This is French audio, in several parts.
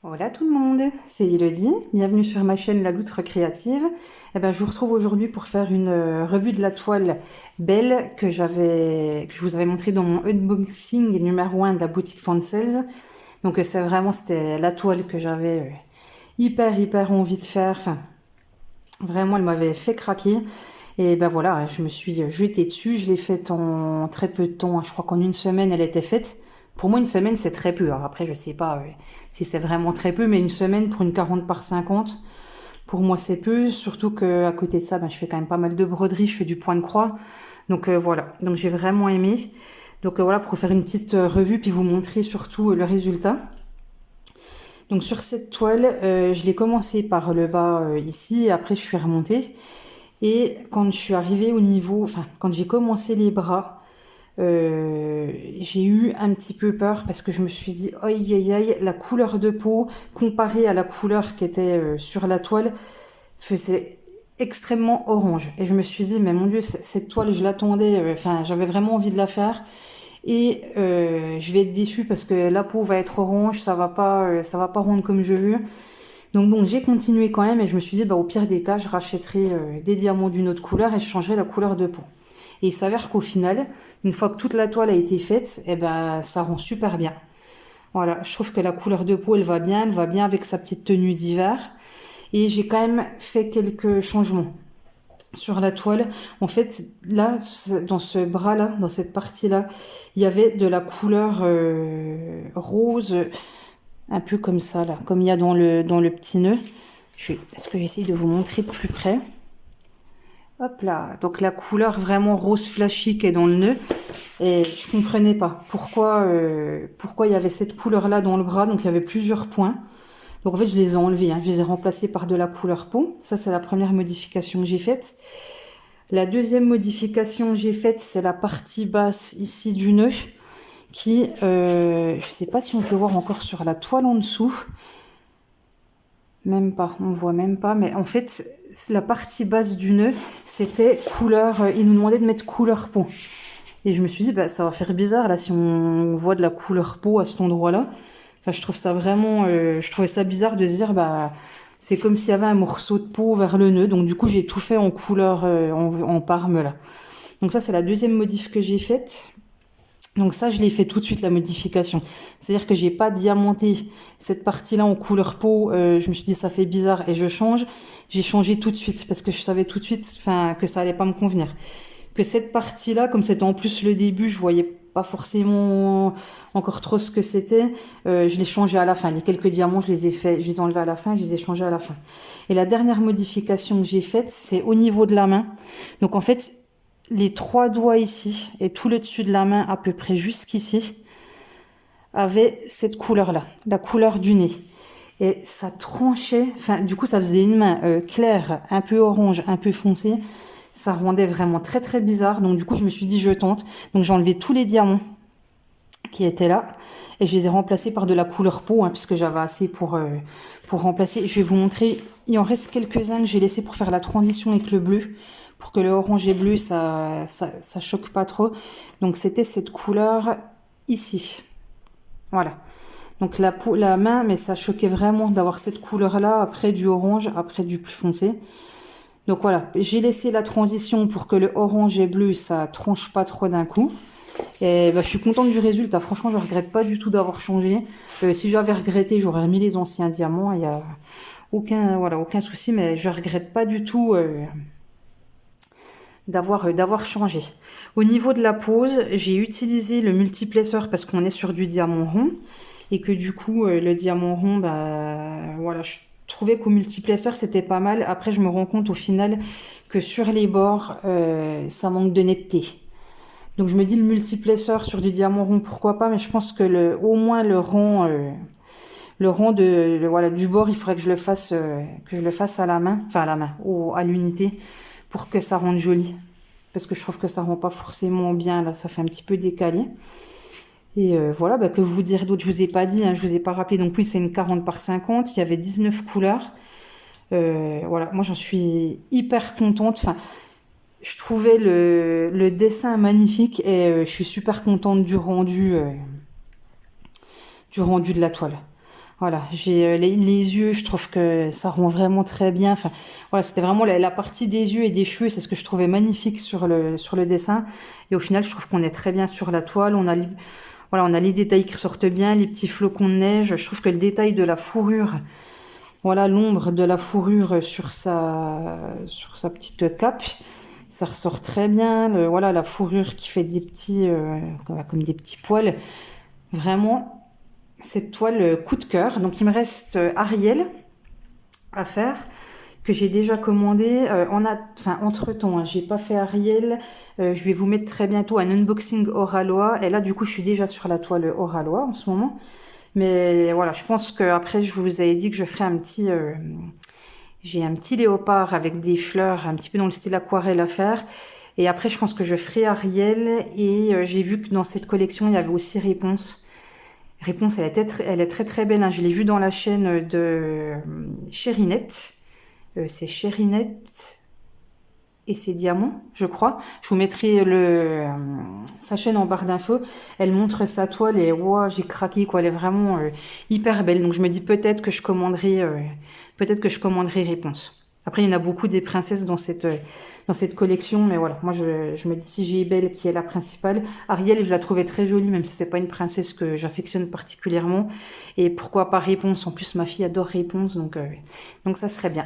Hola tout le monde, c'est Elodie, bienvenue sur ma chaîne La Loutre Créative. Je vous retrouve aujourd'hui pour faire une revue de la toile Belle que je vous avais montré dans mon unboxing numéro 1 de la boutique Fansels. Donc c'était la toile que j'avais hyper envie de faire. Enfin, vraiment, elle m'avait fait craquer. Et ben voilà, je me suis jetée dessus. Je l'ai faite en très peu de temps. Je crois qu'en une semaine, elle était faite. Pour moi, une semaine, c'est très peu. Alors après, je sais pas si c'est vraiment très peu, mais une semaine pour une 40 par 50, pour moi, c'est peu. Surtout qu'à côté de ça, je fais quand même pas mal de broderie. Je fais du point de croix. Donc voilà. Donc j'ai vraiment aimé. Donc voilà, pour faire une petite revue, puis vous montrer surtout le résultat. Donc sur cette toile, je l'ai commencé par le bas ici, et après je suis remontée. Et quand je suis arrivée au niveau, enfin quand j'ai commencé les bras, j'ai eu un petit peu peur parce que je me suis dit, aïe aïe aïe, la couleur de peau comparée à la couleur qui était sur la toile faisait extrêmement orange. Et je me suis dit, mais mon Dieu, cette toile, je l'attendais, enfin j'avais vraiment envie de la faire. Et je vais être déçue parce que la peau va être orange, ça va pas rendre comme je veux. Donc bon, j'ai continué quand même et je me suis dit, au pire des cas, je rachèterai des diamants d'une autre couleur et je changerai la couleur de peau. Et il s'avère qu'au final, une fois que toute la toile a été faite, ça rend super bien. Voilà, je trouve que la couleur de peau, elle va bien avec sa petite tenue d'hiver. Et j'ai quand même fait quelques changements sur la toile. En fait, là, dans ce bras-là, dans cette partie-là, il y avait de la couleur rose, un peu comme ça, là, comme il y a dans le petit nœud. Est-ce que j'essaye de vous montrer de plus près? Hop là, donc la couleur vraiment rose flashy qui est dans le nœud. Et je comprenais pas pourquoi il y avait cette couleur-là dans le bras. Donc il y avait plusieurs points. Donc en fait, je les ai enlevés, hein. Je les ai remplacés par de la couleur peau. Ça, c'est la première modification que j'ai faite. La deuxième modification que j'ai faite, c'est la partie basse ici du nœud qui, je sais pas si on peut voir encore sur la toile en dessous. Même pas, on voit même pas, mais en fait, la partie basse du nœud, c'était couleur, il nous demandait de mettre couleur peau. Et je me suis dit, ça va faire bizarre là si on voit de la couleur peau à cet endroit-là. Enfin, je trouve ça vraiment, je trouvais ça bizarre de se dire, c'est comme s'il y avait un morceau de peau vers le nœud. Donc du coup, j'ai tout fait en couleur, en parme là. Donc ça, c'est la deuxième modif que j'ai faite. Donc ça, je l'ai fait tout de suite, la modification. C'est-à-dire que j'ai pas diamanté cette partie-là en couleur peau. Je me suis dit, ça fait bizarre et je change. J'ai changé tout de suite parce que je savais tout de suite, que ça allait pas me convenir. Que cette partie-là, comme c'était en plus le début, je voyais pas forcément encore trop ce que c'était. Je l'ai changé à la fin. Les quelques diamants, je les ai enlevés à la fin, je les ai changés à la fin. Et la dernière modification que j'ai faite, c'est au niveau de la main. Donc en fait, les trois doigts ici et tout le dessus de la main à peu près jusqu'ici avaient cette couleur-là, la couleur du nez. Et ça tranchait, enfin du coup ça faisait une main claire, un peu orange, un peu foncée. Ça rendait vraiment très bizarre. Donc du coup je me suis dit je tente. Donc j'ai enlevé tous les diamants qui étaient là et je les ai remplacés par de la couleur peau, hein, puisque j'avais assez pour remplacer. Je vais vous montrer, il en reste quelques-uns que j'ai laissés pour faire la transition avec le bleu, pour que le orange et bleu ça choque pas trop. Donc c'était cette couleur ici, voilà. Donc la main, mais ça choquait vraiment d'avoir cette couleur là après du orange, après du plus foncé. Donc voilà, j'ai laissé la transition pour que le orange et bleu ça tranche pas trop d'un coup. Et je suis contente du résultat. Franchement, je regrette pas du tout d'avoir changé. Si j'avais regretté, j'aurais remis les anciens diamants. Il y a aucun souci, mais je regrette pas du tout d'avoir changé. Au niveau de la pose, j'ai utilisé le multiplesseur parce qu'on est sur du diamant rond et que du coup le diamant rond, je trouvais qu'au multiplesseur c'était pas mal. Après, je me rends compte au final que sur les bords, ça manque de netteté. Donc je me dis le multiplesseur sur du diamant rond, pourquoi pas, mais je pense que au moins le rond du bord, il faudrait que je le fasse à la main, enfin à la main, à l'unité, pour que ça rende joli. Parce que je trouve que ça rend pas forcément bien, là, ça fait un petit peu décalé. Et voilà, que vous dire d'autre, je vous ai pas dit, hein, je vous ai pas rappelé. Donc oui, c'est une 40 par 50, il y avait 19 couleurs. Voilà, moi j'en suis hyper contente. Enfin, je trouvais le dessin magnifique et je suis super contente du rendu de la toile. Voilà, j'ai les yeux, je trouve que ça rend vraiment très bien. Enfin, voilà, c'était vraiment la partie des yeux et des cheveux, c'est ce que je trouvais magnifique sur le dessin. Et au final, je trouve qu'on est très bien sur la toile. Voilà, on a les détails qui ressortent bien, les petits flocons de neige. Je trouve que le détail de la fourrure, voilà, l'ombre de la fourrure sur sa petite cape, ça ressort très bien. Voilà, la fourrure qui fait des petits, comme des petits poils. Vraiment, cette toile coup de cœur. Donc il me reste Ariel à faire que j'ai déjà commandé entre temps, hein, j'ai pas fait Ariel. Je vais vous mettre très bientôt un unboxing Oralois et là du coup je suis déjà sur la toile Oralois en ce moment, mais voilà, je pense que après je vous avais dit que je ferai j'ai un petit léopard avec des fleurs un petit peu dans le style aquarelle à faire. Et après, je pense que je ferai Ariel. Et j'ai vu que dans cette collection, il y avait aussi Réponse. Réponse, elle est très très belle, hein. Je l'ai vue dans la chaîne de Chérinette. C'est Chérinette et ses diamants, je crois. Je vous mettrai sa chaîne en barre d'infos. Elle montre sa toile et wow, j'ai craqué quoi. Elle est vraiment hyper belle. Donc je me dis peut-être que je commanderai Réponse. Après, il y en a beaucoup des princesses dans cette collection, mais voilà, moi je me dis si j'ai Belle qui est la principale. Ariel, je la trouvais très jolie, même si c'est pas une princesse que j'affectionne particulièrement. Et pourquoi pas Réponse? En plus, ma fille adore Réponse, donc ça serait bien.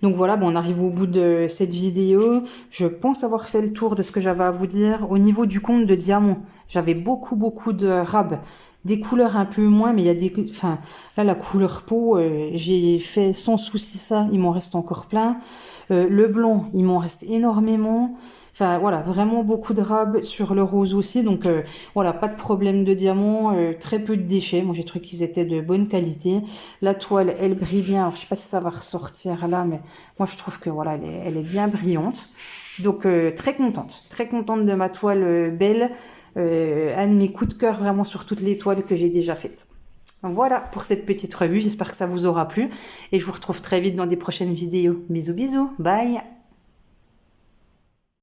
Donc voilà, bon, on arrive au bout de cette vidéo. Je pense avoir fait le tour de ce que j'avais à vous dire. Au niveau du compte de diamants, j'avais beaucoup de rab. Des couleurs un peu moins, mais il y a enfin, là, la couleur peau, j'ai fait sans souci ça. Il m'en reste encore plein. Le blanc, il m'en reste énormément. Enfin, voilà, vraiment beaucoup de rab sur le rose aussi. Donc, voilà, pas de problème de diamant, très peu de déchets. Moi, j'ai trouvé qu'ils étaient de bonne qualité. La toile, elle brille bien. Alors, je sais pas si ça va ressortir là, mais moi, je trouve que voilà, elle est bien brillante. Donc, très contente de ma toile belle. Un de mes coups de cœur vraiment sur toutes les toiles que j'ai déjà faites. Voilà pour cette petite revue. J'espère que ça vous aura plu. Et je vous retrouve très vite dans des prochaines vidéos. Bisous, bisous. Bye!